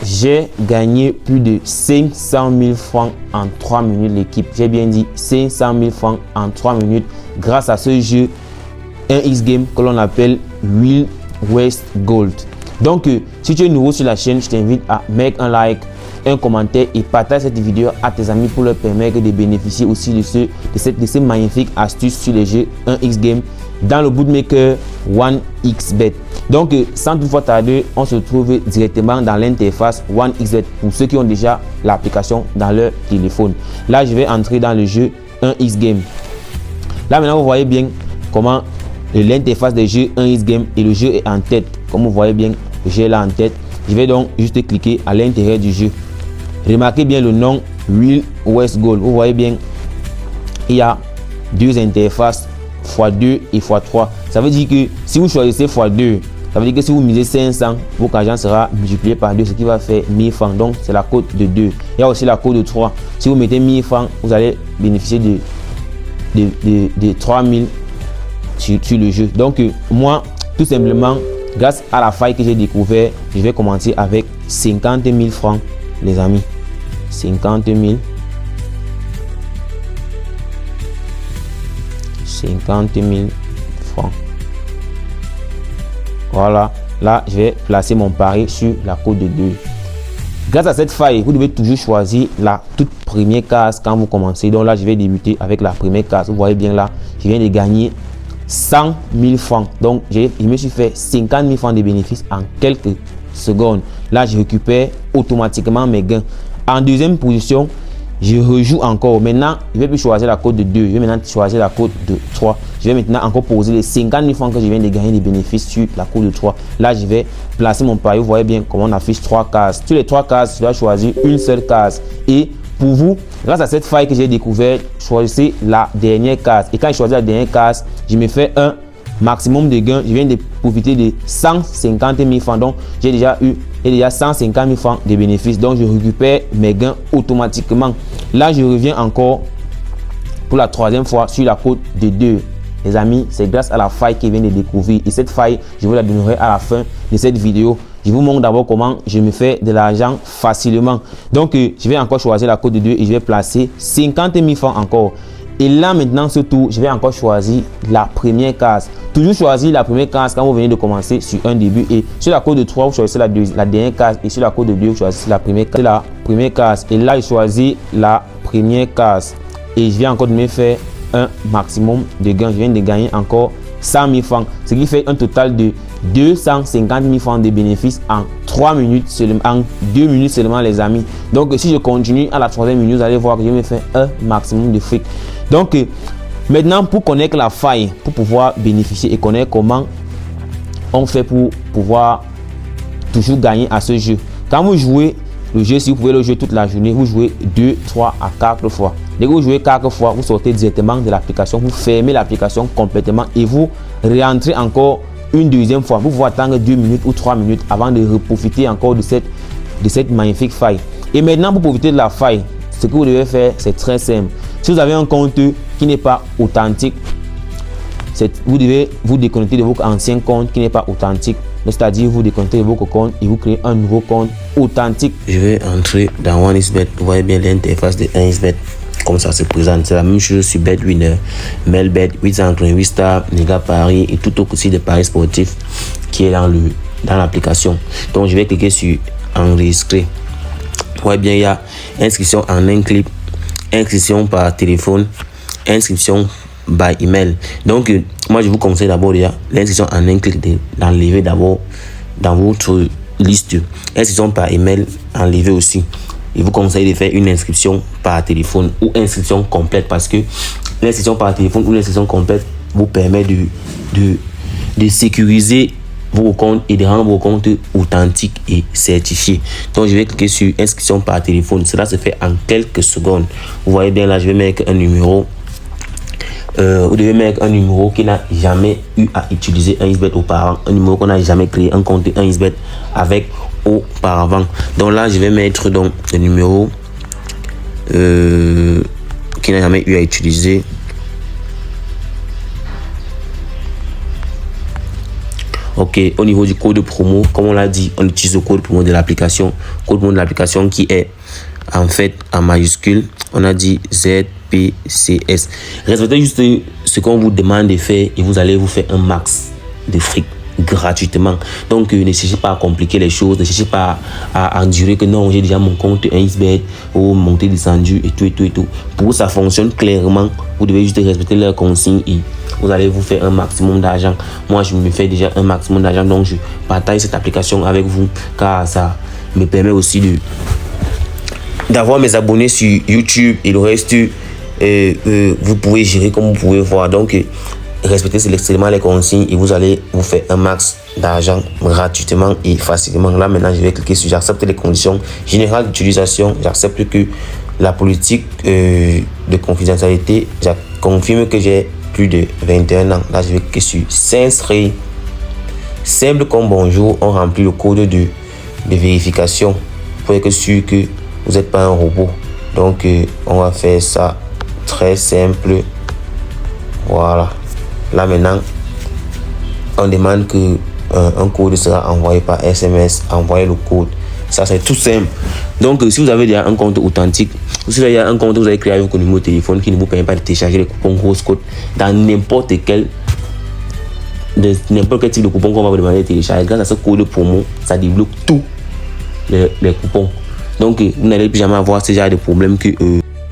j'ai gagné plus de 500 000 francs en 3 minutes l'équipe. J'ai bien dit 500 000 francs en 3 minutes grâce à ce jeu 1x game que l'on appelle Wild West Gold. Donc, si tu es nouveau sur la chaîne, je t'invite à mettre un like, un commentaire et partage cette vidéo à tes amis pour leur permettre de bénéficier aussi de ces magnifiques astuces sur les jeux 1x game dans le bootmaker 1xBet. Donc, sans toutefois tarder, on se trouve directement dans l'interface 1xBet pour ceux qui ont déjà l'application dans leur téléphone. Là, je vais entrer dans le jeu 1x game. Là, maintenant, vous voyez bien comment l'interface des jeux 1x game et le jeu est en tête. Comme vous voyez bien, le jeu est là en tête. Je vais donc juste cliquer à l'intérieur du jeu. Remarquez bien le nom Wild West Gold. Vous voyez bien, il y a deux interfaces x2 et x3. Ça veut dire que si vous choisissez x2, ça veut dire que si vous misez 500, votre argent sera multiplié par 2, ce qui va faire 1000 francs. Donc, c'est la cote de 2. Il y a aussi la cote de 3. Si vous mettez 1000 francs, vous allez bénéficier de 3000 sur le jeu. Donc, moi, tout simplement, grâce à la faille que j'ai découvert, je vais commencer avec 50 000 francs, les amis. 50 000. 50 000 francs. Voilà. Là, je vais placer mon pari sur la cote de 2. Grâce à cette faille, vous devez toujours choisir la toute première case quand vous commencez. Donc là, je vais débuter avec la première case. Vous voyez bien là, je viens de gagner 100 000 francs. Donc, je me suis fait 50 000 francs de bénéfices en quelques secondes. Là, je récupère automatiquement mes gains. En deuxième position, je rejoue encore. Maintenant, je ne vais plus choisir la cote de 2. Je vais maintenant choisir la cote de 3. Je vais maintenant encore poser les 50 000 francs que je viens de gagner des bénéfices sur la cote de 3. Là, je vais placer mon pari. Vous voyez bien comment on affiche 3 cases. Sur les 3 cases, je vais choisir une seule case. Et pour vous, grâce à cette faille que j'ai découvert, choisissez la dernière case. Et quand je choisis la dernière case, je me fais un maximum de gains. Je viens de profiter de 150 000 francs. Donc, j'ai déjà eu 150 000 francs de bénéfices. Donc, je récupère mes gains automatiquement. Là, je reviens encore pour la troisième fois sur la cote de 2. Les amis, c'est grâce à la faille que je viens de découvrir. Et cette faille, je vous la donnerai à la fin de cette vidéo. Je vous montre d'abord comment je me fais de l'argent facilement. Donc, je vais encore choisir la cote de 2 et je vais placer 50 000 francs encore. Et là, maintenant, ce tour, je vais encore choisir la première case. Toujours choisir la première case quand vous venez de commencer sur un début. Et sur la cote de 3, vous choisissez la dernière case. Et sur la cote de 2, vous choisissez la première case. Et là, je choisis la première case. Et je viens encore de me faire un maximum de gains. Je viens de gagner encore 100 000 francs. Ce qui fait un total de 250 000 francs de bénéfices en 3 minutes seulement, en 2 minutes seulement, les amis. Donc, si je continue à la troisième minute, vous allez voir que je me fais un maximum de fric. Donc, maintenant, pour connaître la faille, pour pouvoir bénéficier et connaître comment on fait pour pouvoir toujours gagner à ce jeu. Quand vous jouez le jeu, si vous pouvez le jouer toute la journée, vous jouez 2, 3 à 4 fois. Dès que vous jouez 4 fois, vous sortez directement de l'application, vous fermez l'application complètement et vous réentrez encore une deuxième fois. Vous pouvez attendre 2 minutes ou 3 minutes avant de profiter encore de cette magnifique faille. Et maintenant, pour profiter de la faille, ce que vous devez faire, c'est très simple. Si vous avez un compte qui n'est pas authentique, vous devez vous déconnecter de votre ancien compte qui n'est pas authentique. C'est-à-dire, vous déconnectez de votre compte et vous créez un nouveau compte authentique. Je vais entrer dans 1xBet. Vous voyez bien l'interface de 1xBet. Comme ça se présente. C'est la même chose sur BetWinner, Melbet, 888 Star, Mega Paris et tout aussi de paris sportifs qui est dans l'application. Donc, je vais cliquer sur enregistrer. Vous voyez bien, il y a inscription en un clic, inscription par téléphone, inscription by email. Donc, moi, je vous conseille d'abord l'inscription en un clic d'enlever d'abord dans votre liste. Inscription par email, enlever aussi. Je vous conseille de faire une inscription par téléphone ou inscription complète parce que l'inscription par téléphone ou l'inscription complète vous permet de sécuriser vos comptes et de rendre vos comptes authentiques et certifiés. Donc, je vais cliquer sur inscription par téléphone. Cela se fait en quelques secondes. Vous voyez bien là, je vais mettre un numéro. Vous devez mettre un numéro qui n'a jamais eu à utiliser 1xBet auparavant. Un numéro qu'on n'a jamais créé un compte 1xBet avec auparavant. Donc là, je vais mettre donc le numéro qui n'a jamais eu à utiliser. Ok, au niveau du code promo, comme on l'a dit, on utilise le code promo de l'application. Code promo de l'application qui est en fait en majuscule. On a dit ZPCS. Respectez juste ce qu'on vous demande de faire et vous allez vous faire un max de fric gratuitement. Donc ne cherchez pas à compliquer les choses, ne cherchez pas à endurer que non, j'ai déjà mon compte 1xBet ou monté descendu et tout. Pour que ça fonctionne clairement, vous devez juste respecter leurs consignes et vous allez vous faire un maximum d'argent. Moi, je me fais déjà un maximum d'argent, donc je partage cette application avec vous car ça me permet aussi d'avoir mes abonnés sur YouTube et le reste, vous pouvez gérer comme vous pouvez voir. Donc, respectez extrêmement les consignes et vous allez vous faire un max d'argent gratuitement et facilement. Là, maintenant, je vais cliquer sur j'accepte les conditions générales d'utilisation. J'accepte que la politique de confidentialité, je confirme que j'ai plus de 21 ans. Là, je vais cliquer sur s'inscrire. Simple comme bonjour, on remplit le code de vérification pour être sûr que vous n'êtes pas un robot. Donc, on va faire ça très simple. Voilà. Là maintenant, on demande que un code sera envoyé par SMS. Envoyez le code. Ça c'est tout simple. Donc si vous avez déjà un compte authentique, ou si vous avez un compte, vous avez créé avec un numéro de téléphone qui ne vous permet pas de télécharger les coupons Rosecode dans n'importe quel type de coupon qu'on va vous demander de télécharger. Grâce à ce code promo, ça débloque tous les coupons. Donc vous n'allez plus jamais avoir ce genre de problème que